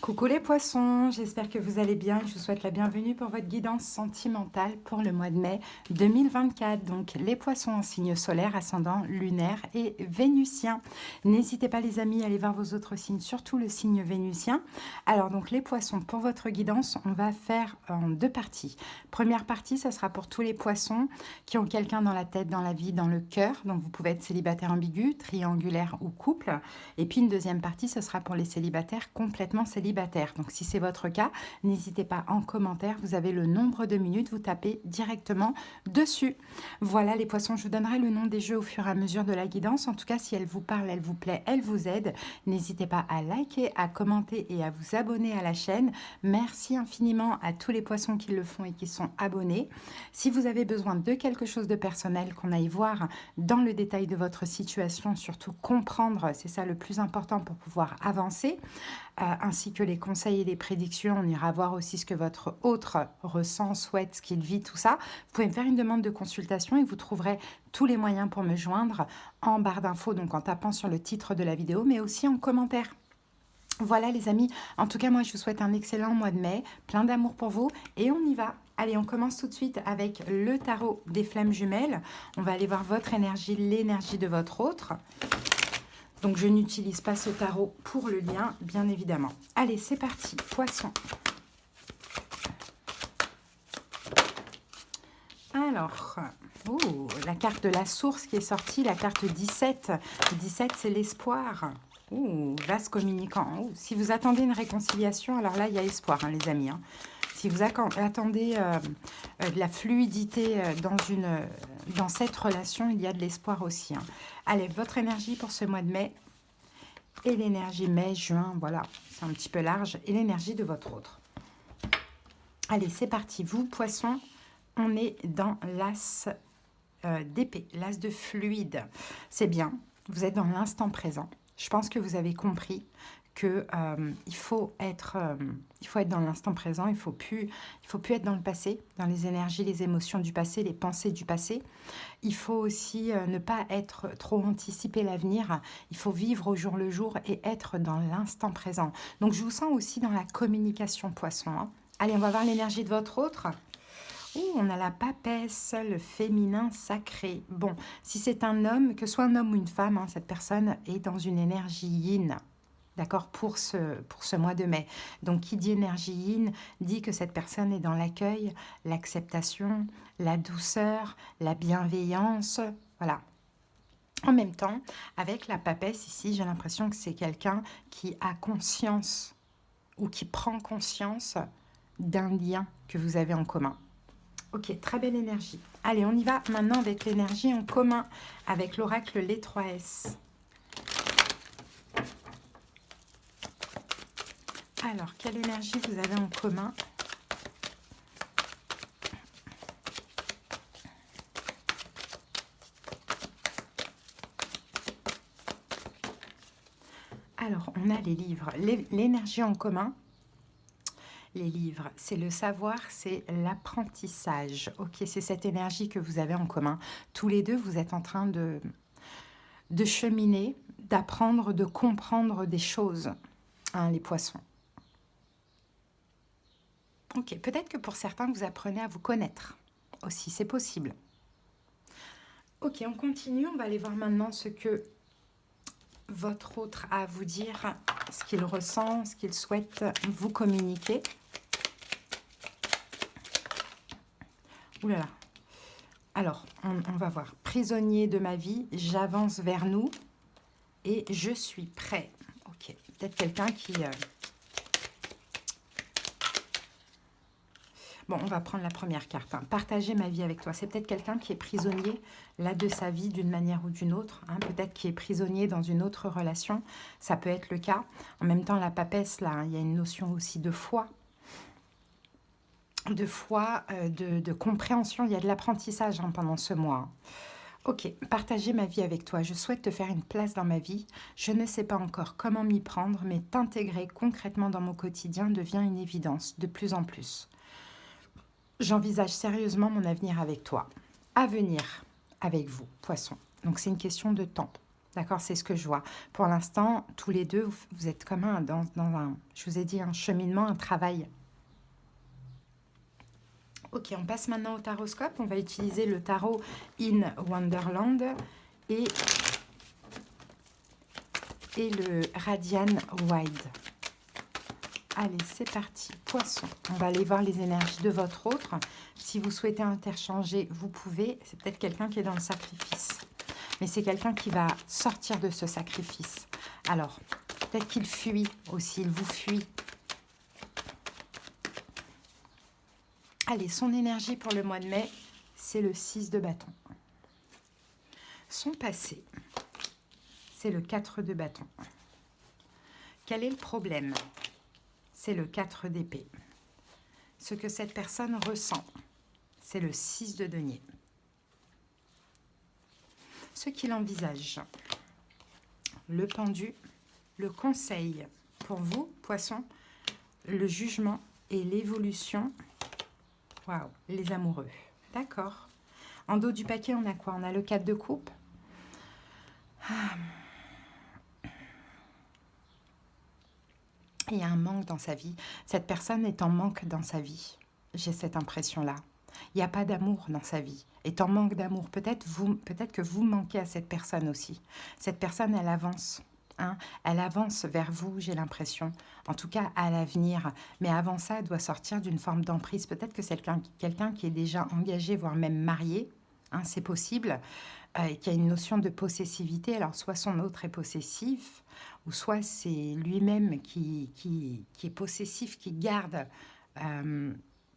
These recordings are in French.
Coucou les poissons, j'espère que vous allez bien. Je vous souhaite la bienvenue pour votre guidance sentimentale pour le mois de mai 2024. Donc les poissons en signe solaire, ascendant, lunaire et vénusien. N'hésitez pas les amis à aller voir vos autres signes, surtout le signe vénusien. Alors donc les poissons, pour votre guidance, on va faire en deux parties. Première partie, ça sera pour tous les poissons qui ont quelqu'un dans la tête, dans la vie, dans le cœur. Donc vous pouvez être célibataire ambigu, triangulaire ou couple. Et puis une deuxième partie, ce sera pour les célibataires complètement célibataires. Donc si c'est votre cas, n'hésitez pas en commentaire, vous avez le nombre de minutes, vous tapez directement dessus. Voilà les poissons, je vous donnerai le nom des jeux au fur et à mesure de la guidance. En tout cas, si elle vous parle, elle vous plaît, elle vous aide, n'hésitez pas à liker, à commenter et à vous abonner à la chaîne. Merci infiniment à tous les poissons qui le font et qui sont abonnés. Si vous avez besoin de quelque chose de personnel, qu'on aille voir dans le détail de votre situation, surtout comprendre, c'est ça le plus important pour pouvoir avancer, ainsi que les conseils et les prédictions. On ira voir aussi ce que votre autre ressent, souhaite, ce qu'il vit, tout ça. Vous pouvez me faire une demande de consultation et vous trouverez tous les moyens pour me joindre en barre d'infos, donc en tapant sur le titre de la vidéo, mais aussi en commentaire. Voilà les amis, en tout cas moi je vous souhaite un excellent mois de mai, plein d'amour pour vous et on y va. Allez, on commence tout de suite avec le tarot des flammes jumelles. On va aller voir votre énergie, l'énergie de votre autre. Donc, je n'utilise pas ce tarot pour le lien, bien évidemment. Allez, c'est parti. Poisson. Alors, oh, la carte de la source qui est sortie, la carte 17. 17, c'est l'espoir. Oh, vase communicant. Oh, si vous attendez une réconciliation, alors là, il y a espoir, hein, les amis. Hein. Si vous attendez de la fluidité dans cette relation, il y a de l'espoir aussi. Hein. Allez, votre énergie pour ce mois de mai et l'énergie mai, juin, voilà, c'est un petit peu large, et l'énergie de votre autre. Allez, c'est parti. Vous, poissons, on est dans l'as d'épée, l'as de fluide. C'est bien, vous êtes dans l'instant présent. Je pense que vous avez compris que il faut être dans l'instant présent, il faut plus être dans le passé, dans les énergies, les émotions du passé, les pensées du passé. Il faut aussi ne pas être trop anticiper l'avenir, il faut vivre au jour le jour et être dans l'instant présent. Donc je vous sens aussi dans la communication poisson. Hein. Allez, on va voir l'énergie de votre autre. Ouh, on a la papesse, le féminin sacré. Bon, si c'est un homme, que ce soit un homme ou une femme, hein, cette personne est dans une énergie yin. D'accord, pour ce mois de mai. Donc, qui dit énergie yin, dit que cette personne est dans l'accueil, l'acceptation, la douceur, la bienveillance, voilà. En même temps, avec la papesse ici, j'ai l'impression que c'est quelqu'un qui a conscience ou qui prend conscience d'un lien que vous avez en commun. Ok, très belle énergie. Allez, on y va maintenant avec l'énergie en commun, avec l'oracle Les 3S. Alors, quelle énergie vous avez en commun? Alors, on a les livres. L'énergie en commun, les livres, c'est le savoir, c'est l'apprentissage. Ok, c'est cette énergie que vous avez en commun. Tous les deux, vous êtes en train de cheminer, d'apprendre, de comprendre des choses, hein, les poissons. Ok, peut-être que pour certains, vous apprenez à vous connaître aussi, c'est possible. Ok, on continue, on va aller voir maintenant ce que votre autre a à vous dire, ce qu'il ressent, ce qu'il souhaite vous communiquer. Ouh là là. Alors, on va voir. Prisonnier de ma vie, j'avance vers nous et je suis prêt. Ok, peut-être quelqu'un qui... Bon, on va prendre la première carte. Hein. Partager ma vie avec toi. C'est peut-être quelqu'un qui est prisonnier là de sa vie d'une manière ou d'une autre. Hein. Peut-être qui est prisonnier dans une autre relation. Ça peut être le cas. En même temps, la papesse, là, hein, il y a une notion aussi de foi. De foi, de compréhension. Il y a de l'apprentissage hein, pendant ce mois. Ok, partager ma vie avec toi. Je souhaite te faire une place dans ma vie. Je ne sais pas encore comment m'y prendre, mais t'intégrer concrètement dans mon quotidien devient une évidence de plus en plus. J'envisage sérieusement mon avenir avec toi. Avenir avec vous, poisson. Donc, c'est une question de temps. D'accord, c'est ce que je vois. Pour l'instant, tous les deux, vous êtes comme dans un, je vous ai dit, un cheminement, un travail. Ok, on passe maintenant au taroscope. On va utiliser le tarot in Wonderland et, et le Radian Wide. Allez, c'est parti. Poisson. On va aller voir les énergies de votre autre. Si vous souhaitez interchanger, vous pouvez. C'est peut-être quelqu'un qui est dans le sacrifice. Mais c'est quelqu'un qui va sortir de ce sacrifice. Alors, peut-être qu'il fuit aussi, il vous fuit. Allez, son énergie pour le mois de mai, c'est le 6 de bâton. Son passé, c'est le 4 de bâton. Quel est le problème? C'est le 4 d'épée. Ce que cette personne ressent, c'est le 6 de denier. Ce qu'il envisage, le pendu, le conseil pour vous, poisson, le jugement et l'évolution. Waouh, les amoureux. D'accord. En dos du paquet, on a quoi? On a le 4 de coupe. Il y a un manque dans sa vie. Cette personne est en manque dans sa vie. J'ai cette impression-là. Il n'y a pas d'amour dans sa vie. Est en manque d'amour. Peut-être que vous manquez à cette personne aussi. Cette personne, elle avance. Hein, elle avance vers vous, j'ai l'impression. En tout cas, à l'avenir. Mais avant ça, elle doit sortir d'une forme d'emprise. Peut-être que c'est quelqu'un qui est déjà engagé, voire même marié. Hein, c'est possible. Et qui a une notion de possessivité. Alors, soit son autre est possessif, ou soit c'est lui-même qui est possessif, qui garde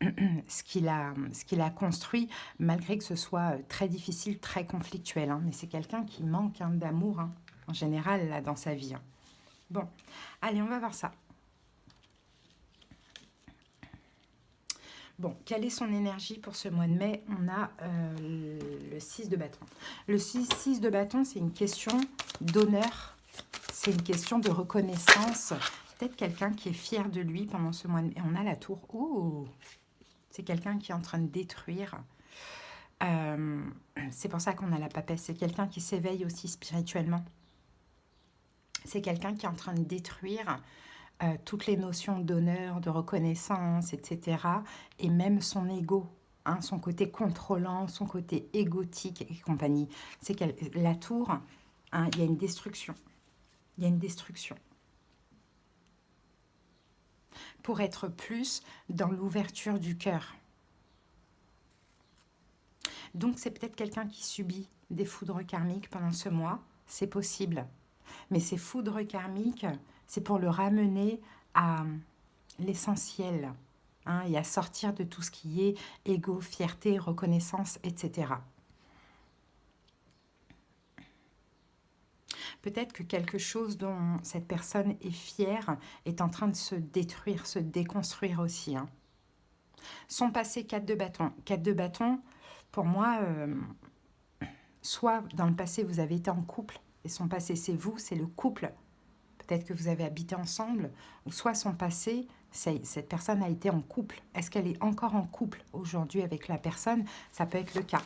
ce qu'il a construit, malgré que ce soit très difficile, très conflictuel. Hein. Mais c'est quelqu'un qui manque d'amour, hein, en général, là, dans sa vie. Hein. Bon, allez, on va voir ça. Bon, quelle est son énergie pour ce mois de mai? On a le 6 de bâton. Le 6 de bâton, c'est une question d'honneur, c'est une question de reconnaissance. Peut-être quelqu'un qui est fier de lui pendant ce mois de mai. Et on a la tour. Oh, c'est quelqu'un qui est en train de détruire. C'est pour ça qu'on a la papesse. C'est quelqu'un qui s'éveille aussi spirituellement. C'est quelqu'un qui est en train de détruire toutes les notions d'honneur, de reconnaissance, etc. Et même son ego, hein, son côté contrôlant, son côté égotique et compagnie. C'est la tour, hein, il y a une destruction. Il y a une destruction. Pour être plus dans l'ouverture du cœur. Donc c'est peut-être quelqu'un qui subit des foudres karmiques pendant ce mois. C'est possible. Mais ces foudres karmiques, c'est pour le ramener à l'essentiel, hein, et à sortir de tout ce qui est ego, fierté, reconnaissance, etc. Peut-être que quelque chose dont cette personne est fière est en train de se détruire, se déconstruire aussi. Hein. Son passé, 4 de bâton. 4 de bâton, pour moi, soit dans le passé, vous avez été en couple, et son passé, c'est vous, c'est le couple. Peut-être que vous avez habité ensemble, ou soit son passé, cette personne a été en couple. Est-ce qu'elle est encore en couple aujourd'hui avec la personne? Ça peut être le cas.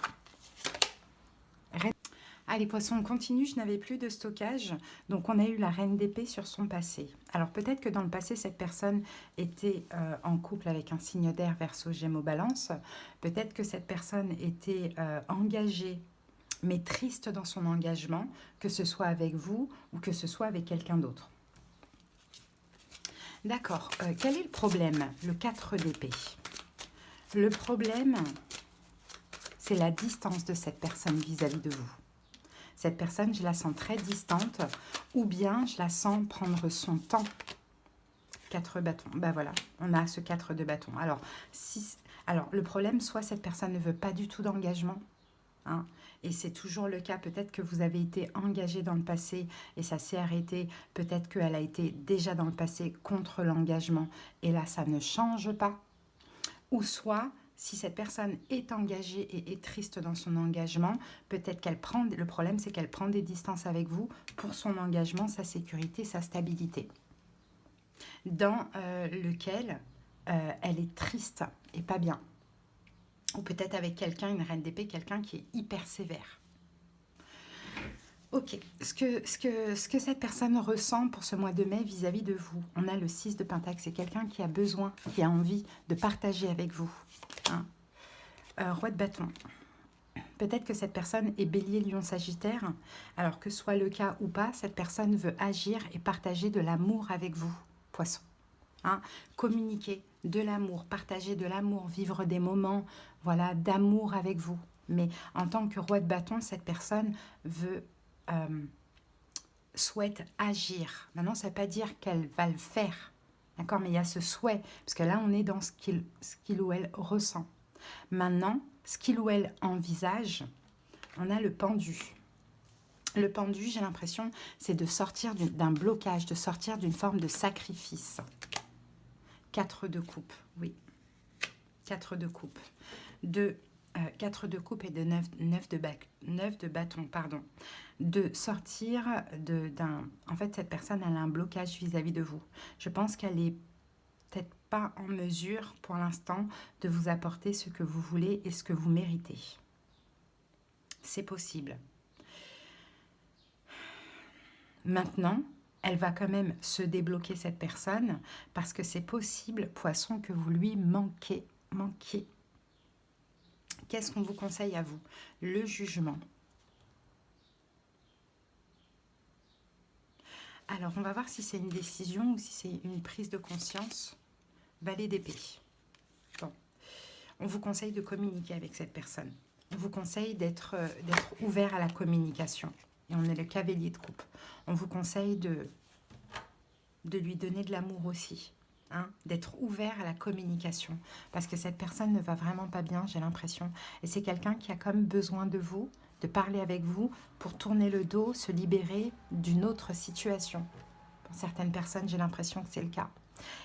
Allez, poissons, on continue. Je n'avais plus de stockage. Donc, on a eu la reine d'épée sur son passé. Alors, peut-être que dans le passé, cette personne était en couple avec un signe d'air, Verseau, Gémeaux, Balance. Peut-être que cette personne était engagée, mais triste dans son engagement, que ce soit avec vous ou que ce soit avec quelqu'un d'autre. D'accord. Quel est le problème? Le 4 d'épée. Le problème, c'est la distance de cette personne vis-à-vis de vous. Cette personne, je la sens très distante, ou bien je la sens prendre son temps. 4 bâtons. Ben voilà, on a ce 4 de bâtons. Alors, le problème, soit cette personne ne veut pas du tout d'engagement, hein, et c'est toujours le cas. Peut-être que vous avez été engagé dans le passé et ça s'est arrêté. Peut-être qu'elle a été déjà dans le passé contre l'engagement et là, ça ne change pas. Ou soit, si cette personne est engagée et est triste dans son engagement, peut-être qu'elle prend... Le problème, c'est qu'elle prend des distances avec vous pour son engagement, sa sécurité, sa stabilité. Dans lequel elle est triste et pas bien. Ou peut-être avec quelqu'un, une reine d'épée, quelqu'un qui est hyper sévère. Ok, ce que cette personne ressent pour ce mois de mai vis-à-vis de vous. On a le 6 de Pentacle, c'est quelqu'un qui a besoin, qui a envie de partager avec vous. Hein. Roi de bâton. Peut-être que cette personne est bélier, lion, sagittaire. Alors que ce soit le cas ou pas, cette personne veut agir et partager de l'amour avec vous, poisson. Hein. Communiquer de l'amour, partager de l'amour, vivre des moments voilà, d'amour avec vous. Mais en tant que roi de bâton, cette personne veut... souhaite agir. Maintenant, ça ne veut pas dire qu'elle va le faire. D'accord? Mais il y a ce souhait. Parce que là, on est dans ce qu'il ou elle ressent. Maintenant, ce qu'il ou elle envisage, on a le pendu. Le pendu, j'ai l'impression, c'est de sortir d'un blocage, de sortir d'une forme de sacrifice. 4 de coupe, oui. 4 de coupe. 4 de coupe et de 9 de bâton, pardon. De sortir d'un... En fait, cette personne, elle a un blocage vis-à-vis de vous. Je pense qu'elle est peut-être pas en mesure, pour l'instant, de vous apporter ce que vous voulez et ce que vous méritez. C'est possible. Maintenant, elle va quand même se débloquer, cette personne, parce que c'est possible, poisson, que vous lui manquiez. Qu'est-ce qu'on vous conseille à vous? Le jugement. Alors, on va voir si c'est une décision ou si c'est une prise de conscience. Valet d'épée. Bon. On vous conseille de communiquer avec cette personne. On vous conseille d'être ouvert à la communication. Et on est le cavalier de coupe. On vous conseille de lui donner de l'amour aussi. Hein, d'être ouvert à la communication. Parce que cette personne ne va vraiment pas bien, j'ai l'impression. Et c'est quelqu'un qui a comme besoin de vous, de parler avec vous, pour tourner le dos, se libérer d'une autre situation. Pour certaines personnes, j'ai l'impression que c'est le cas.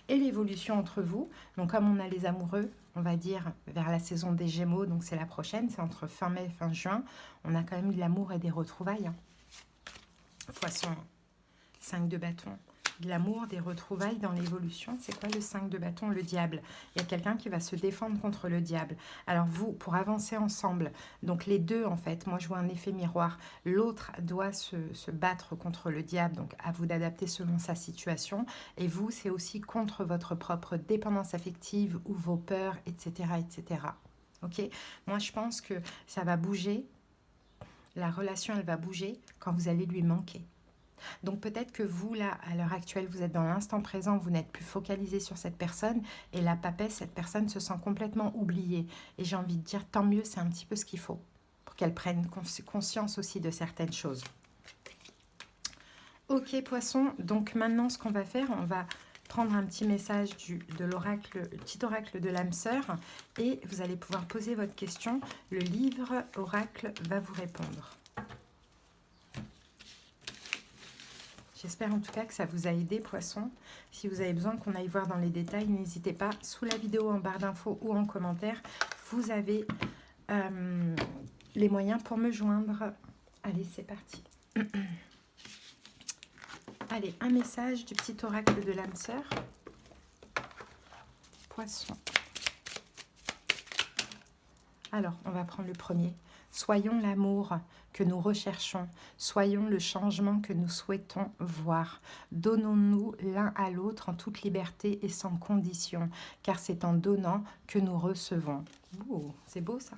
Et l'évolution entre vous, donc comme on a les amoureux, on va dire vers la saison des Gémeaux, donc c'est la prochaine, c'est entre fin mai et fin juin, on a quand même de l'amour et des retrouvailles. Hein. Poisson, 5 de bâton. De l'amour, des retrouvailles dans l'évolution. C'est quoi le 5 de bâton? Le diable. Il y a quelqu'un qui va se défendre contre le diable. Alors vous, pour avancer ensemble, donc les deux en fait, moi je vois un effet miroir. L'autre doit se battre contre le diable, donc à vous d'adapter selon sa situation. Et vous, c'est aussi contre votre propre dépendance affective ou vos peurs, etc. etc. Ok? Moi je pense que ça va bouger. La relation, elle va bouger quand vous allez lui manquer. Donc peut-être que vous, là, à l'heure actuelle, vous êtes dans l'instant présent, vous n'êtes plus focalisé sur cette personne, et la papesse, cette personne se sent complètement oubliée. Et j'ai envie de dire, tant mieux, c'est un petit peu ce qu'il faut, pour qu'elle prenne conscience aussi de certaines choses. Ok, poisson, donc maintenant, ce qu'on va faire, on va prendre un petit message de l'oracle, le petit oracle de l'âme sœur, et vous allez pouvoir poser votre question. Le livre oracle va vous répondre. J'espère en tout cas que ça vous a aidé, poisson. Si vous avez besoin qu'on aille voir dans les détails, n'hésitez pas. Sous la vidéo, en barre d'infos ou en commentaire, vous avez les moyens pour me joindre. Allez, c'est parti. Allez, un message du petit oracle de l'âme sœur. Poisson. Alors, on va prendre le premier. Soyons l'amour que nous recherchons, soyons le changement que nous souhaitons voir. Donnons-nous l'un à l'autre en toute liberté et sans condition, car c'est en donnant que nous recevons. Oh, c'est beau ça.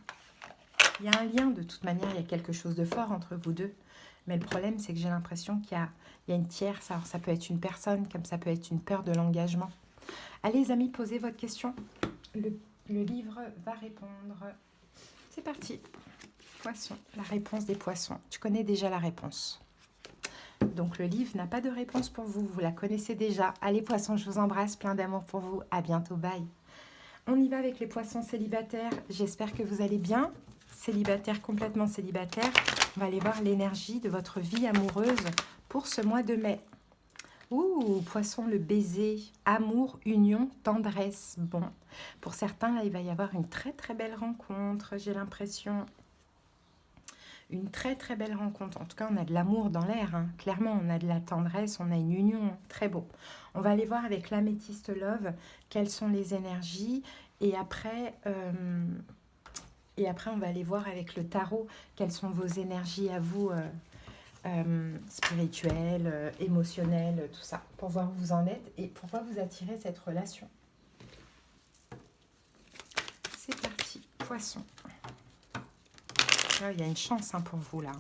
Il y a un lien de toute manière, il y a quelque chose de fort entre vous deux. Mais le problème, c'est que j'ai l'impression qu'il y a une tierce. Alors, ça peut être une personne, comme ça peut être une peur de l'engagement. Allez, les amis, posez votre question. Le livre va répondre. C'est parti. Poisson, la réponse des poissons. Tu connais déjà la réponse. Donc le livre n'a pas de réponse pour vous. Vous la connaissez déjà. Allez poissons, je vous embrasse. Plein d'amour pour vous. À bientôt. Bye. On y va avec les poissons célibataires. J'espère que vous allez bien. Célibataire, complètement célibataire. On va aller voir l'énergie de votre vie amoureuse pour ce mois de mai. Ouh, poisson, le baiser, amour, union, tendresse. Bon, pour certains, là, il va y avoir une très très belle rencontre, j'ai l'impression. Une très très belle rencontre. En tout cas, on a de l'amour dans l'air. Hein. Clairement, on a de la tendresse, on a une union. Très beau. On va aller voir avec l'améthyste love quelles sont les énergies. Et après, on va aller voir avec le tarot quelles sont vos énergies à vous spirituel, émotionnel, tout ça, pour voir où vous en êtes et pourquoi vous attirez cette relation. C'est parti, Poisson. Il y a une chance hein, pour vous là.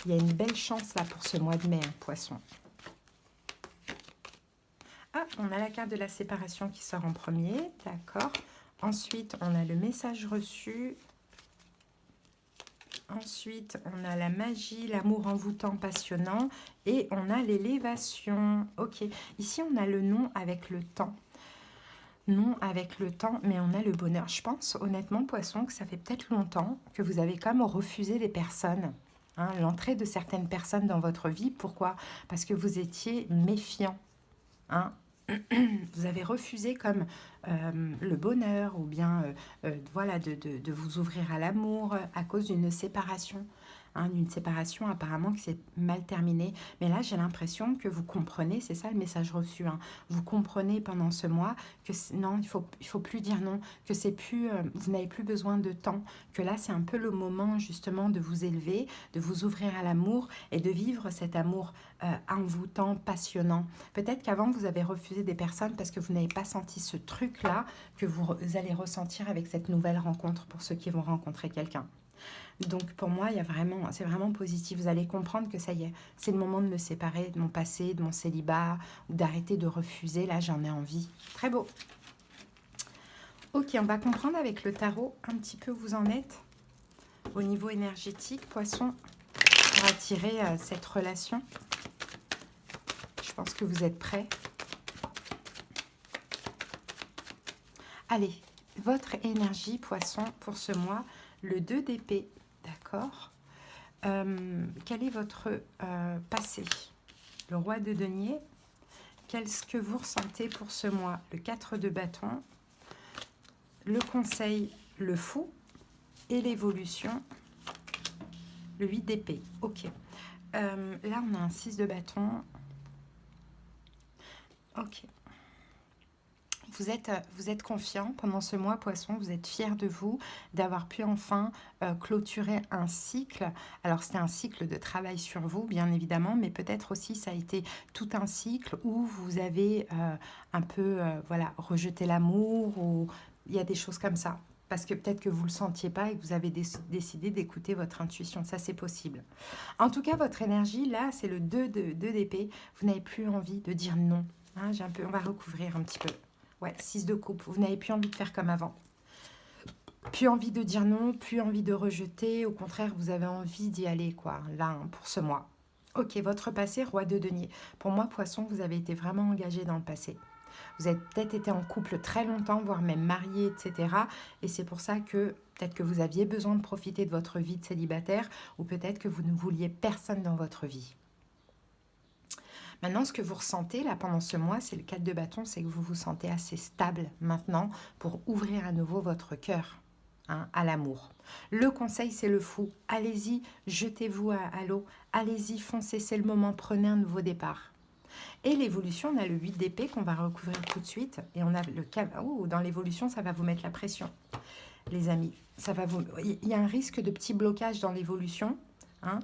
Il y a une belle chance là pour ce mois de mai, hein, Poisson. Ah, on a la carte de la séparation qui sort en premier, d'accord. Ensuite, on a le message reçu. Ensuite, on a la magie, l'amour envoûtant, passionnant. Et on a l'élévation. Ok, ici on a le nom avec le temps. Non avec le temps, mais on a le bonheur. Je pense honnêtement, Poisson, que ça fait peut-être longtemps que vous avez comme refusé des personnes. Hein, l'entrée de certaines personnes dans votre vie. Pourquoi? Parce que vous étiez méfiant. Hein, vous avez refusé comme le bonheur ou bien voilà, de vous ouvrir à l'amour à cause d'une séparation. Hein, d'une séparation apparemment qui s'est mal terminée. Mais là, j'ai l'impression que vous comprenez, c'est ça le message reçu, hein, vous comprenez pendant ce mois que non, il faut plus dire non, que c'est plus, vous n'avez plus besoin de temps, que là, c'est un peu le moment justement de vous élever, de vous ouvrir à l'amour et de vivre cet amour envoûtant, passionnant. Peut-être qu'avant, vous avez refusé des personnes parce que vous n'avez pas senti ce truc-là que vous allez ressentir avec cette nouvelle rencontre pour ceux qui vont rencontrer quelqu'un. Donc pour moi, c'est vraiment positif. Vous allez comprendre que ça y est, c'est le moment de me séparer de mon passé, de mon célibat, ou d'arrêter de refuser. Là, j'en ai envie. Très beau. Ok, on va comprendre avec le tarot un petit peu où vous en êtes au niveau énergétique, Poisson, pour attirer cette relation. Je pense que vous êtes prêts. Allez, votre énergie, Poisson, pour ce mois, le 2 d'épée, d'accord. Quel est votre passé? Le roi de denier. Qu'est-ce que vous ressentez pour ce mois? Le 4 de bâton, le conseil, le fou, et l'évolution, le 8 d'épée. Ok. Là, on a un 6 de bâton. Ok. Vous êtes confiant pendant ce mois, Poisson, vous êtes fier de vous, d'avoir pu enfin clôturer un cycle. Alors, c'était un cycle de travail sur vous, bien évidemment, mais peut-être aussi ça a été tout un cycle où vous avez un peu voilà, rejeté l'amour, ou il y a des choses comme ça. Parce que peut-être que vous ne le sentiez pas et que vous avez décidé d'écouter votre intuition. Ça, c'est possible. En tout cas, votre énergie, là, c'est le 2 d'épée. Vous n'avez plus envie de dire non. Hein, on va recouvrir un petit peu. Ouais, 6 de coupe. Vous n'avez plus envie de faire comme avant. Plus envie de dire non, plus envie de rejeter. Au contraire, vous avez envie d'y aller, quoi, là, hein, pour ce mois. Ok, votre passé, roi de denier. Pour moi, Poisson, vous avez été vraiment engagé dans le passé. Vous avez peut-être été en couple très longtemps, voire même marié, etc. Et c'est pour ça que peut-être que vous aviez besoin de profiter de votre vie de célibataire, ou peut-être que vous ne vouliez personne dans votre vie. Maintenant, ce que vous ressentez là pendant ce mois, c'est le 4 de bâton, c'est que vous vous sentez assez stable maintenant pour ouvrir à nouveau votre cœur hein, à l'amour. Le conseil, c'est le fou. Allez-y, jetez-vous à l'eau. Allez-y, foncez, c'est le moment, prenez un nouveau départ. Et l'évolution, on a le 8 d'épée qu'on va recouvrir tout de suite. Et on a le dans l'évolution, ça va vous mettre la pression, les amis. Il y a un risque de petit blocage dans l'évolution, hein,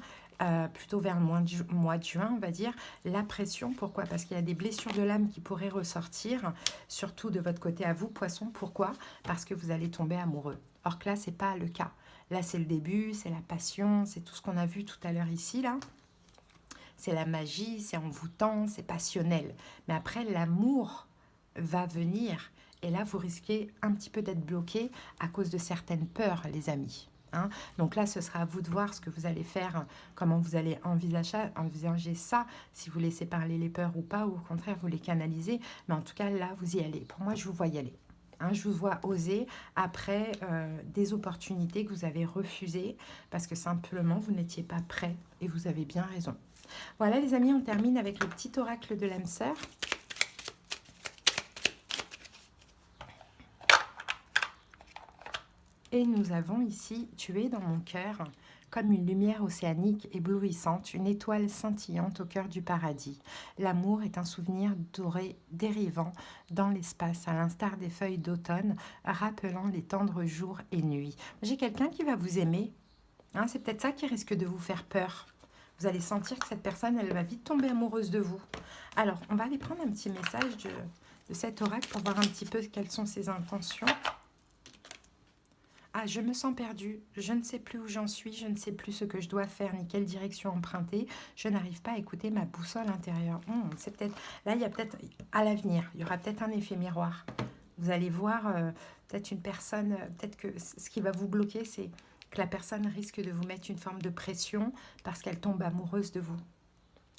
plutôt vers le mois de juin, on va dire. La pression, pourquoi? Parce qu'il y a des blessures de l'âme qui pourraient ressortir, surtout de votre côté à vous, Poisson. Pourquoi? Parce que vous allez tomber amoureux. Or que là, ce n'est pas le cas. Là, c'est le début, c'est la passion, c'est tout ce qu'on a vu tout à l'heure ici, là. C'est la magie, c'est envoûtant, c'est passionnel. Mais après, l'amour va venir. Et là, vous risquez un petit peu d'être bloqué à cause de certaines peurs, les amis. Hein. Donc là, ce sera à vous de voir ce que vous allez faire, comment vous allez envisager ça, si vous laissez parler les peurs ou pas, ou au contraire, vous les canalisez. Mais en tout cas, là, vous y allez. Pour moi, je vous vois y aller. Hein, je vous vois oser après des opportunités que vous avez refusées parce que simplement, vous n'étiez pas prêt et vous avez bien raison. Voilà les amis, on termine avec le petit oracle de l'âme sœur. Et nous avons ici, tu es dans mon cœur, comme une lumière océanique éblouissante, une étoile scintillante au cœur du paradis. L'amour est un souvenir doré dérivant dans l'espace, à l'instar des feuilles d'automne, rappelant les tendres jours et nuits. J'ai quelqu'un qui va vous aimer. Hein, c'est peut-être ça qui risque de vous faire peur. Vous allez sentir que cette personne, elle va vite tomber amoureuse de vous. Alors, on va aller prendre un petit message de cet oracle pour voir un petit peu quelles sont ses intentions. Ah, je me sens perdue, je ne sais plus où j'en suis, je ne sais plus ce que je dois faire, ni quelle direction emprunter. Je n'arrive pas à écouter ma boussole intérieure. C'est peut-être, là, il y a peut-être, à l'avenir, il y aura peut-être un effet miroir. Vous allez voir peut-être une personne, peut-être que ce qui va vous bloquer, c'est que la personne risque de vous mettre une forme de pression parce qu'elle tombe amoureuse de vous.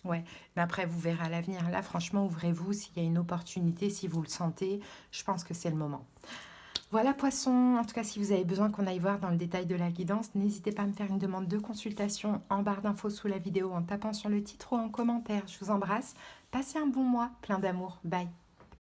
Ouais, mais après, vous verrez à l'avenir. Là, franchement, ouvrez-vous s'il y a une opportunité, si vous le sentez. Je pense que c'est le moment. Voilà, poisson. En tout cas, si vous avez besoin qu'on aille voir dans le détail de la guidance, n'hésitez pas à me faire une demande de consultation en barre d'infos sous la vidéo en tapant sur le titre ou en commentaire. Je vous embrasse. Passez un bon mois, plein d'amour. Bye.